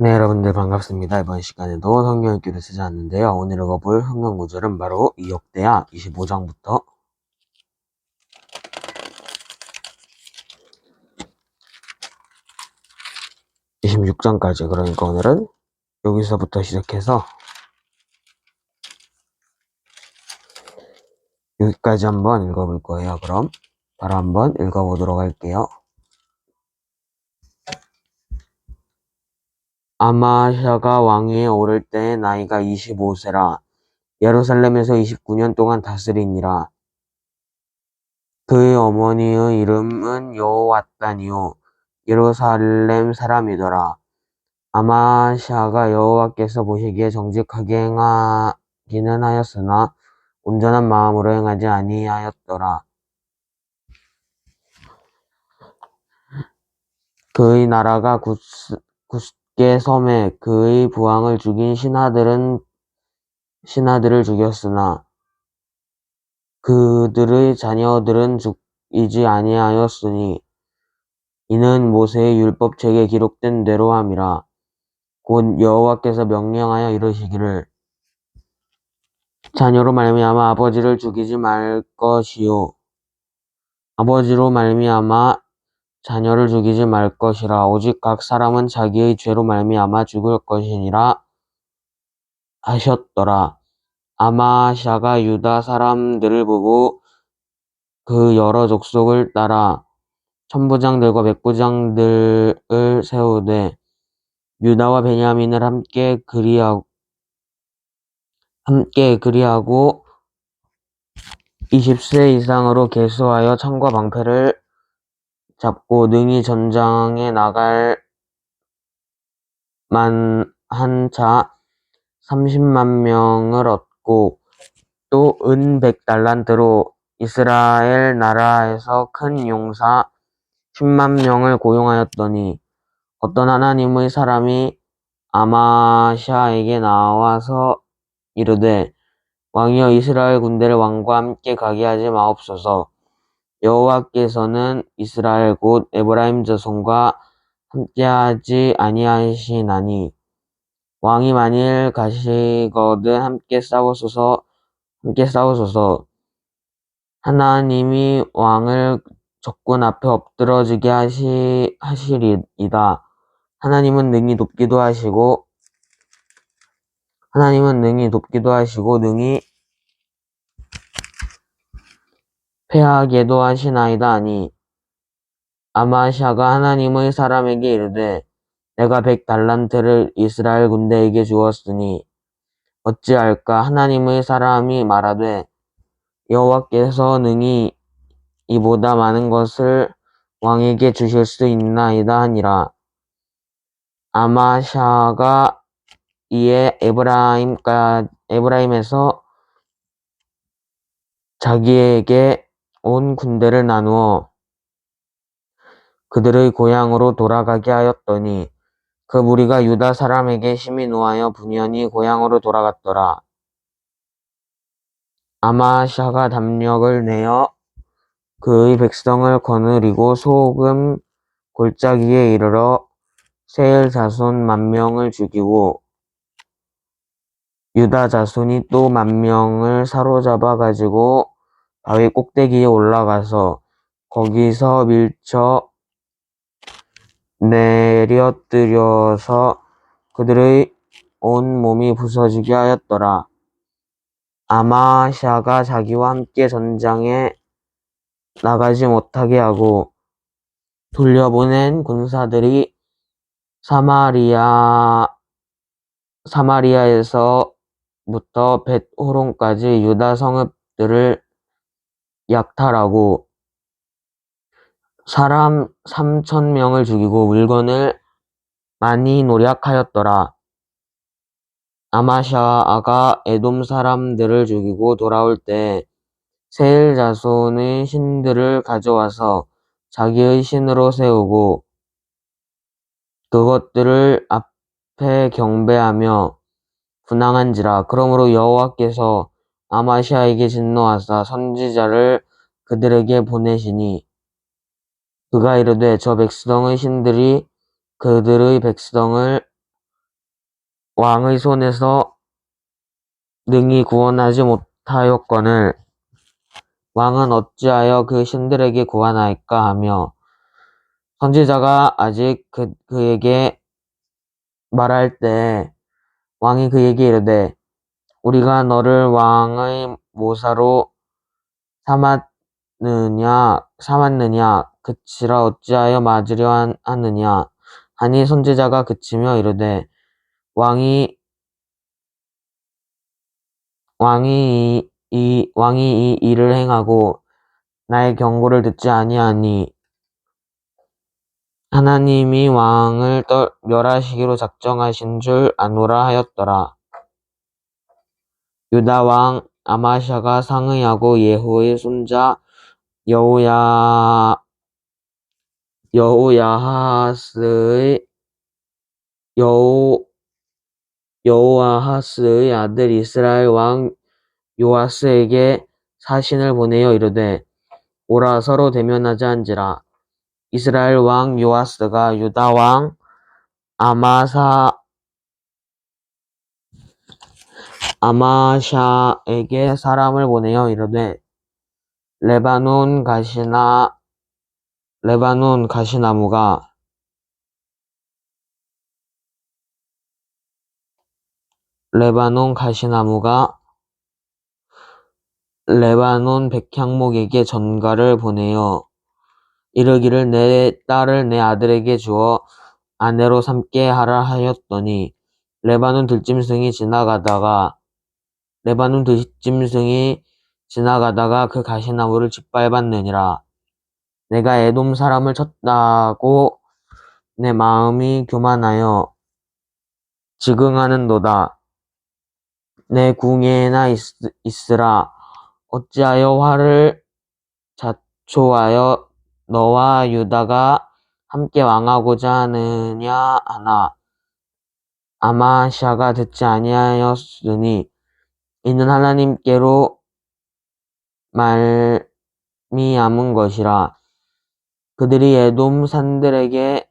네, 여러분들 반갑습니다. 이번 시간에도 성경 읽기를 찾아왔는데요. 오늘 읽어볼 성경 구절은 바로 역대하 25장부터 26장까지, 그러니까 오늘은 여기서부터 시작해서 여기까지 한번 읽어볼 거예요. 그럼 바로 한번 읽어보도록 할게요. 아마샤가 왕위에 오를 때 나이가 25세라 예루살렘에서 29년 동안 다스리니라. 그의 어머니의 이름은 여호왔다니요 예루살렘 사람이더라. 아마샤가 여호와께서 보시기에 정직하게 행하기는 하였으나 온전한 마음으로 행하지 아니하였더라. 그의 나라가 굳게 섬에 그의 부왕을 죽인 신하들을 죽였으나 그들의 자녀들은 죽이지 아니하였으니 이는 모세의 율법책에 기록된 대로 함이라. 곧 여호와께서 명령하여 이르시기를 자녀로 말미암아 아버지를 죽이지 말 것이요 아버지로 말미암아 자녀를 죽이지 말 것이라. 오직 각 사람은 자기의 죄로 말미암아 죽을 것이니라 하셨더라. 아마샤가 유다 사람들을 보고 그 여러 족속을 따라 천부장들과 백부장들을 세우되 유다와 베냐민을 함께 그리하고 20세 이상으로 계수하여 창과 방패를 잡고 능히 전장에 나갈 만한 자 30만 명을 얻고 또 은 100달란트로 이스라엘 나라에서 큰 용사 10만 명을 고용하였더니 어떤 하나님의 사람이 아마샤에게 나와서 이르되 왕이여 이스라엘 군대를 왕과 함께 가게 하지 마옵소서. 여호와께서는 이스라엘 곧 에브라임 자손과 함께하지 아니하시나니 왕이 만일 가시거든 함께 싸우소서. 하나님이 왕을 적군 앞에 엎드러지게 하시리이다. 하나님은 능히 돕기도 하시고 능히 패하게도 하시나이다 하니 아마샤가 하나님의 사람에게 이르되 내가 100달란트를 이스라엘 군대에게 주었으니 어찌할까. 하나님의 사람이 말하되 여호와께서 능히 이보다 많은 것을 왕에게 주실 수 있나이다 하니라. 아마샤가 이에 에브라임에서 자기에게 온 군대를 나누어 그들의 고향으로 돌아가게 하였더니 그 무리가 유다 사람에게 심히 노하여 분연히 고향으로 돌아갔더라. 아마샤가 담력을 내어 그의 백성을 거느리고 소금 골짜기에 이르러 세일 자손 10,000명을 죽이고 유다 자손이 또 10,000명을 사로잡아 가지고 바위 꼭대기에 올라가서 거기서 밀쳐 내려뜨려서 그들의 온 몸이 부서지게 하였더라. 아마샤가 자기와 함께 전장에 나가지 못하게 하고 돌려보낸 군사들이 사마리아에서부터 벳호론까지 유다 성읍들을 약탈하고 사람 3,000명을 죽이고 물건을 많이 노략하였더라. 아마샤가 에돔 사람들을 죽이고 돌아올 때 세일 자손의 신들을 가져와서 자기의 신으로 세우고 그것들을 앞에 경배하며 분향한지라. 그러므로 여호와께서 아마샤에게 진노하사 선지자를 그들에게 보내시니 그가 이르되 저 백성의 신들이 그들의 백성을 왕의 손에서 능히 구원하지 못하였거늘 왕은 어찌하여 그 신들에게 구하나이까 하며 선지자가 아직 그에게 말할 때 왕이 그에게 이르되 우리가 너를 왕의 모사로 삼았느냐 그치라 어찌하여 맞으려 하느냐 하니 선지자가 그치며 이르되 왕이 이 일을 행하고 나의 경고를 듣지 아니하니 하나님이 왕을 멸하시기로 작정하신 줄 아노라 하였더라. 유다 왕 아마샤가 상의하고 예후의 손자 여호아하스의 아들 이스라엘 왕 요아스에게 사신을 보내어 이르되 오라 서로 대면하자 한지라. 이스라엘 왕 요아스가 유다 왕 아마샤에게 사람을 보내어 이르되 레바논 가시나무가 레바논 백향목에게 전가를 보내어 이르기를 내 딸을 내 아들에게 주어 아내로 삼게 하라 하였더니 레바논 들짐승이 지나가다가 그 가시나무를 짓밟았느니라. 내가 에돔 사람을 쳤다고 내 마음이 교만하여 지긍하는도다. 내 궁예나 있으라. 어찌하여 화를 자초하여 너와 유다가 함께 왕하고자 하느냐 하나 아마샤가 듣지 아니하였으니 이는 하나님께로 말미암은 것이라. 그들이 에돔 신들에게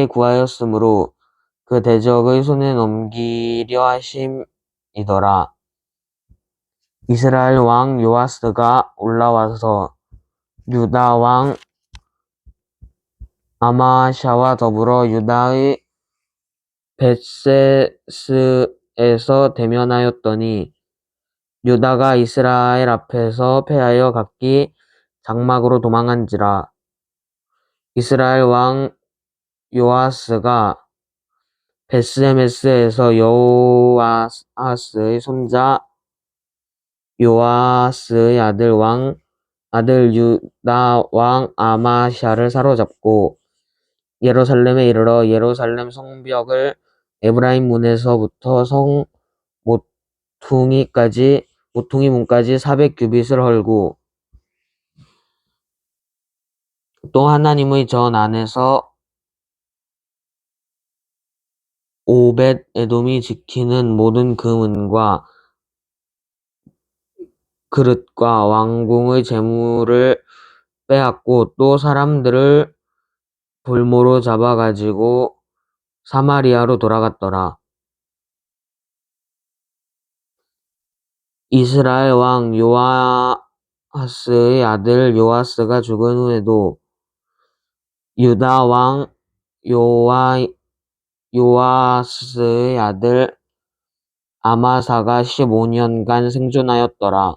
구하였으므로 그 대적의 손에 넘기려 하심이더라. 이스라엘 왕 요아스가 올라와서 유다 왕 아마샤와 더불어 유다의 벳세스에서 대면하였더니 유다가 이스라엘 앞에서 패하여 각기 장막으로 도망한지라. 이스라엘 왕 요아스가 벳세메스에서 여호아스의 손자 요아스의 아들 유다 왕 아마샤를 사로잡고 예루살렘에 이르러 예루살렘 성벽을 에브라임 문에서부터 성 모퉁이 문까지 400규빗을 헐고 또 하나님의 전 안에서 오벳 에돔이 지키는 모든 그 문과 그릇과 왕궁의 재물을 빼앗고 또 사람들을 볼모로 잡아가지고 사마리아로 돌아갔더라. 이스라엘 왕 요아하스의 아들 요아스가 죽은 후에도 유다 왕 요아스의 아들 아마사가 15년간 생존하였더라.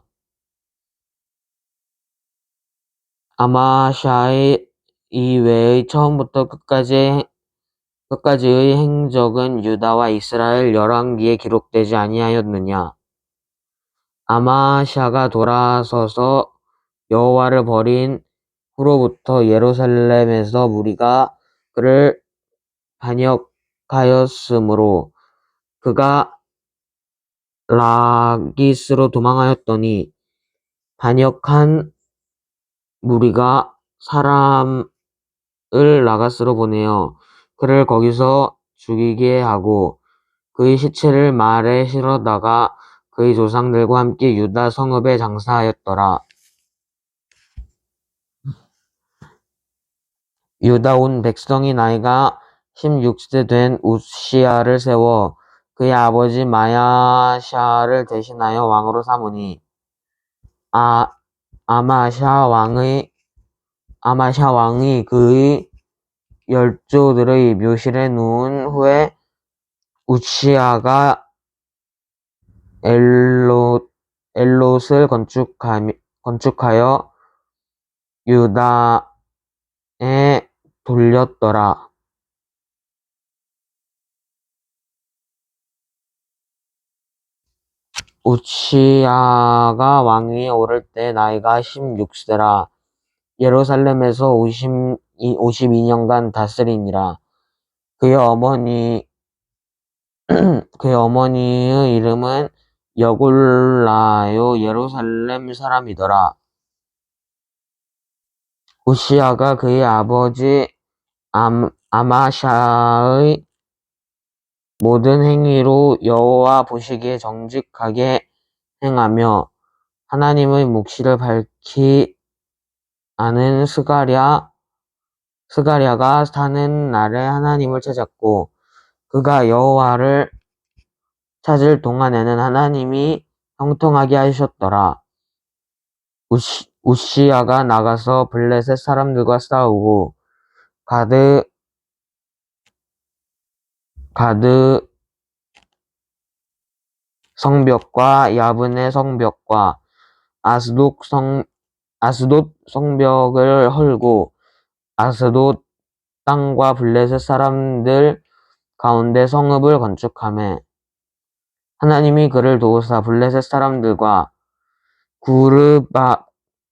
아마샤의 이외의 처음부터 끝까지의 행적은 유다와 이스라엘 열왕기에 기록되지 아니하였느냐. 아마샤가 돌아서서 여호와를 버린 후로부터 예루살렘에서 무리가 그를 반역하였으므로 그가 라기스로 도망하였더니 반역한 무리가 사람을 라가스로 보내어 그를 거기서 죽이게 하고 그의 시체를 말에 실어다가 그의 조상들과 함께 유다 성읍에 장사하였더라. 유다 온 백성이 나이가 16세 된 우시야를 세워 그의 아버지 마야샤를 대신하여 왕으로 삼으니 아, 아마샤 왕이 그의 열조들의 묘실에 누운 후에 우시야가 엘롯을 건축하여 유다에 돌렸더라. 우시야가 왕위에 오를 때 나이가 16세라. 예루살렘에서 52년간 다스리니라. 그의 어머니의 이름은 여골라요 예루살렘 사람이더라. 우시야가 그의 아버지 아마샤의 모든 행위로 여호와 보시기에 정직하게 행하며 하나님의 묵시를 밝히 아는 스가랴가 사는 날에 하나님을 찾았고 그가 여호와를 찾을 동안에는 하나님이 형통하게 하셨더라. 우시야가 나가서 블레셋 사람들과 싸우고 가드 성벽과 야브네 성벽과 아스돗 성벽을 헐고 아스돗 땅과 블레셋 사람들 가운데 성읍을 건축하매 하나님이 그를 도우사 블레셋 사람들과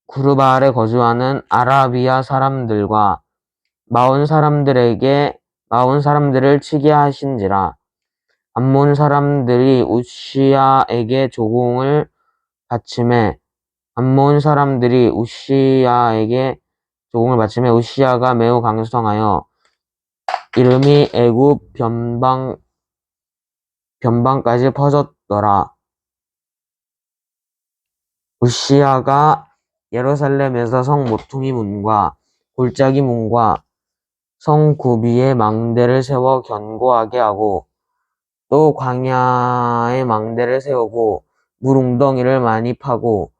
구르바알에 거주하는 아라비아 사람들과 마온 사람들을 치게 하신지라. 암몬 사람들이 우시야에게 조공을 바치매 우시야가 매우 강성하여 이름이 애굽 변방까지 퍼졌더라. 우시야가 예루살렘에서 성 모퉁이 문과 골짜기 문과 성 구비에 망대를 세워 견고하게 하고 또 광야에 망대를 세우고 물 웅덩이를 많이 파고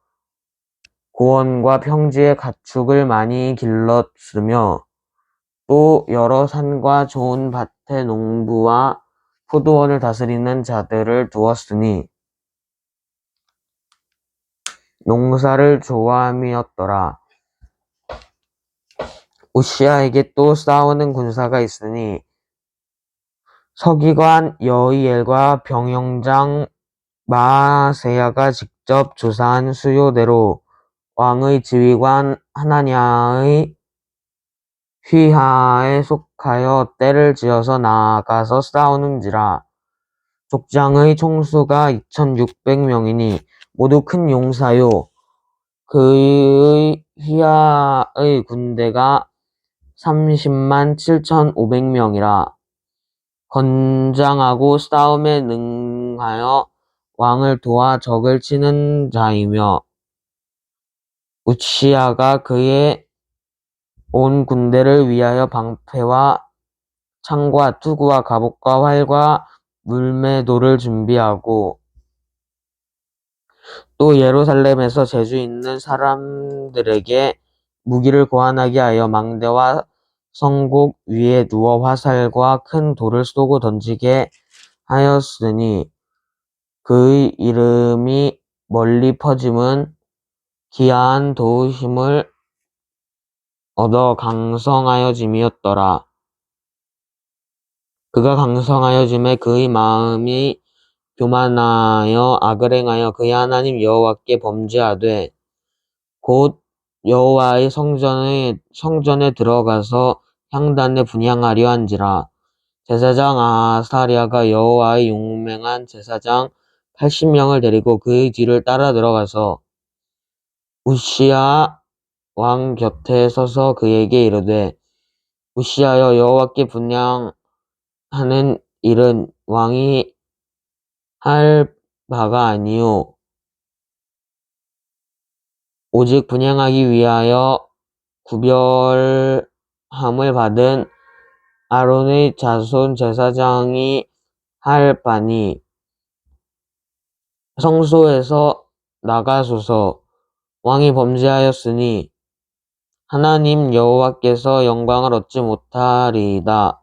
고원과 평지에 가축을 많이 길렀으며 또 여러 산과 좋은 밭에 농부와 포도원을 다스리는 자들을 두었으니 농사를 좋아함이었더라. 우시야에게 또 싸우는 군사가 있으니 서기관 여이엘과 병영장 마아세야가 직접 조사한 수요대로 왕의 지휘관 하나냐의 휘하에 속하여 떼를 지어서 나가서 싸우는지라. 족장의 총수가 2600명이니 모두 큰 용사요. 그의 휘하의 군대가 30만 7500명이라. 건장하고 싸움에 능하여 왕을 도와 적을 치는 자이며 우시야가 그의 온 군대를 위하여 방패와 창과 투구와 갑옷과 활과 물매도를 준비하고 또 예루살렘에서 재주 있는 사람들에게 무기를 고안하게 하여 망대와 성곡 위에 누워 화살과 큰 돌을 쏘고 던지게 하였으니 그의 이름이 멀리 퍼짐은 기이한 도우심을 얻어 강성하여짐이었더라. 그가 강성하여짐에 그의 마음이 교만하여 악을 행하여 그의 하나님 여호와께 범죄하되 곧 여호와의 성전에 들어가서 향단에 분향하려 한지라. 제사장 아사랴가 여호와의 용맹한 제사장 80명을 데리고 그의 뒤를 따라 들어가서 우시야 왕 곁에 서서 그에게 이르되 우시야여 여호와께 분향하는 일은 왕이 할 바가 아니요 오직 분향하기 위하여 구별함을 받은 아론의 자손 제사장이 할 바니 성소에서 나가소서. 왕이 범죄하였으니 하나님 여호와께서 영광을 얻지 못하리이다.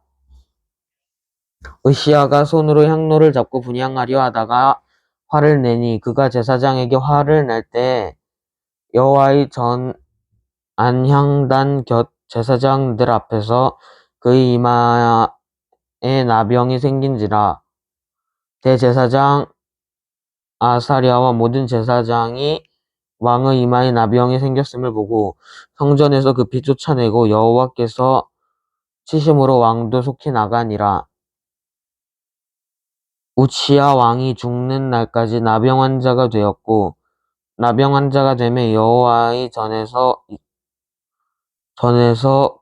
으시야가 손으로 향로를 잡고 분향하려 하다가 화를 내니 그가 제사장에게 화를 낼 때 여호와의 전 안향단 곁 제사장들 앞에서 그의 이마에 나병이 생긴지라. 대제사장 아사랴와 모든 제사장이 왕의 이마에 나병이 생겼음을 보고 성전에서 급히 쫓아내고 여호와께서 치심으로 왕도 속히 나가니라. 우치야 왕이 죽는 날까지 나병 환자가 되었고 나병 환자가 되매 여호와의 전에서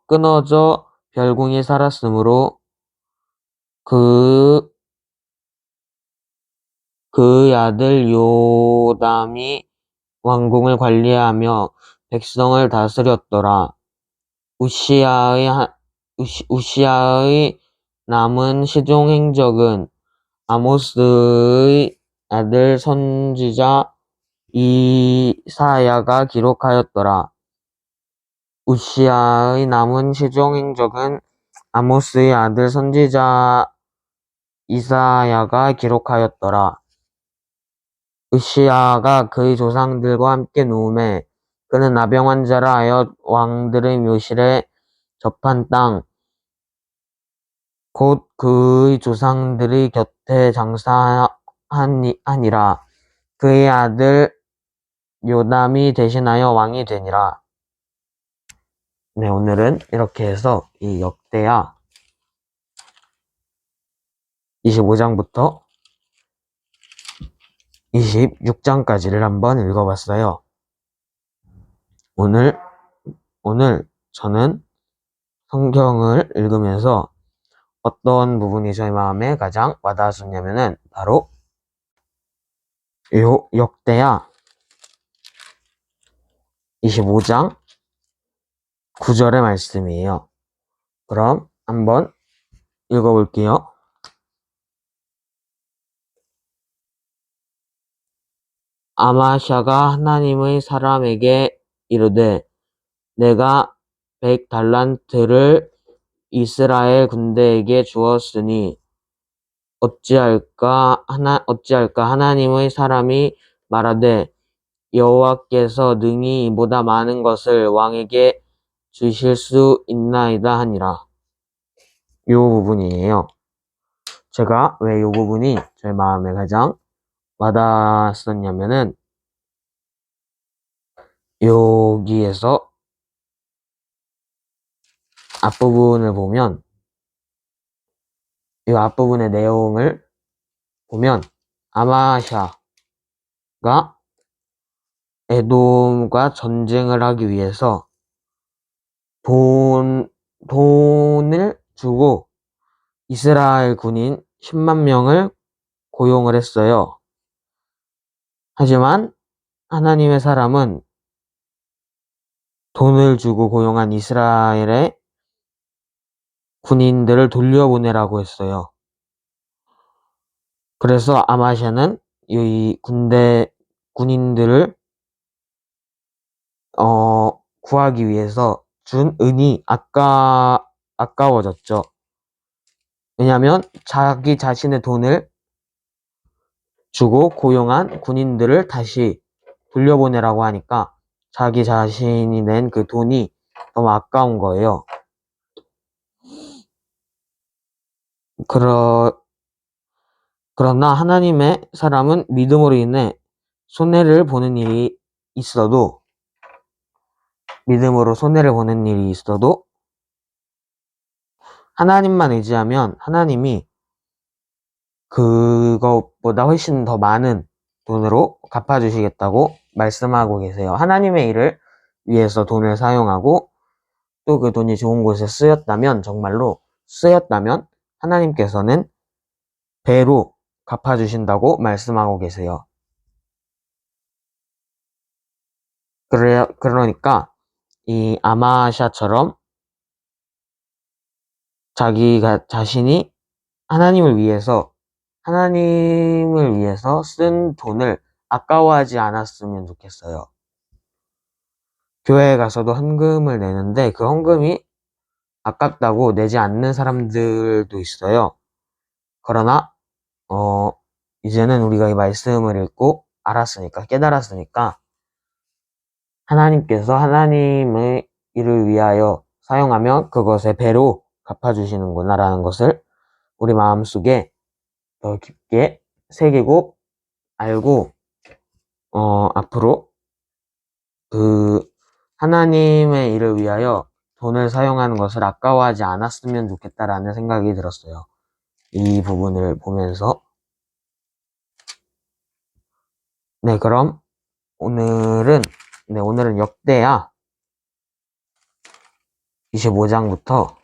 끊어져 별궁이 살았으므로 그의 아들 요담이 왕궁을 관리하며 백성을 다스렸더라. 우시야의 남은 시종 행적은 아모스의 아들 선지자 이사야가 기록하였더라. 우시야의 남은 시종 행적은 아모스의 아들 선지자 이사야가 기록하였더라. 으시야가 그의 조상들과 함께 누움에 그는 나병 환자라 하여 왕들의 묘실에 접한 땅 곧 그의 조상들의 곁에 장사하니라. 그의 아들 요담이 대신하여 왕이 되니라. 네, 오늘은 이렇게 해서 이 역대하 25장부터 26장까지를 한번 읽어봤어요. 오늘 저는 성경을 읽으면서 어떤 부분이 저희 마음에 가장 와닿았었냐면은 바로 역대하 25장 9절의 말씀이에요. 그럼 한번 읽어볼게요. 아마샤가 하나님의 사람에게 이르되 내가 100달란트를 이스라엘 군대에게 주었으니 어찌할까 하나님의 사람이 말하되 여호와께서 능히 이보다 많은 것을 왕에게 주실 수 있나이다 하니라. 요 부분이에요. 제가 왜 요 부분이 제 마음에 가장 와닿았었냐면은 여기에서 앞부분을 보면 이 앞부분의 내용을 보면 아마샤가 에돔과 전쟁을 하기 위해서 돈을 주고 이스라엘 군인 10만 명을 고용을 했어요. 하지만 하나님의 사람은 돈을 주고 고용한 이스라엘의 군인들을 돌려보내라고 했어요. 그래서 아마샤는 이 군인들을 구하기 위해서 준 은이 아까워졌죠. 왜냐하면 자기 자신의 돈을 주고 고용한 군인들을 다시 돌려보내라고 하니까 자기 자신이 낸 그 돈이 너무 아까운 거예요. 그러나 하나님의 사람은 믿음으로 인해 손해를 보는 일이 있어도 하나님만 의지하면 하나님이 그것보다 훨씬 더 많은 돈으로 갚아주시겠다고 말씀하고 계세요. 하나님의 일을 위해서 돈을 사용하고 또 그 돈이 좋은 곳에 정말로 쓰였다면 하나님께서는 배로 갚아주신다고 말씀하고 계세요. 그러니까 이 아마샤처럼 자기가 자신이 하나님을 위해서 쓴 돈을 아까워하지 않았으면 좋겠어요. 교회에 가서도 헌금을 내는데 그 헌금이 아깝다고 내지 않는 사람들도 있어요. 그러나 이제는 우리가 이 말씀을 읽고 깨달았으니까 하나님께서 하나님의 일을 위하여 사용하면 그것에 배로 갚아주시는구나라는 것을 우리 마음속에 더 깊게 새기고 알고 앞으로 그 하나님의 일을 위하여 돈을 사용하는 것을 아까워하지 않았으면 좋겠다라는 생각이 들었어요. 이 부분을 보면서. 네, 그럼 오늘은 역대하 25장부터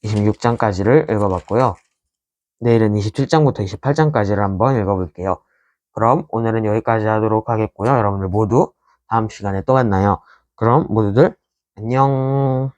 26장까지를 읽어봤고요. 내일은 27장부터 28장까지를 한번 읽어볼게요. 그럼 오늘은 여기까지 하도록 하겠고요. 여러분들 모두 다음 시간에 또 만나요. 그럼 모두들 안녕.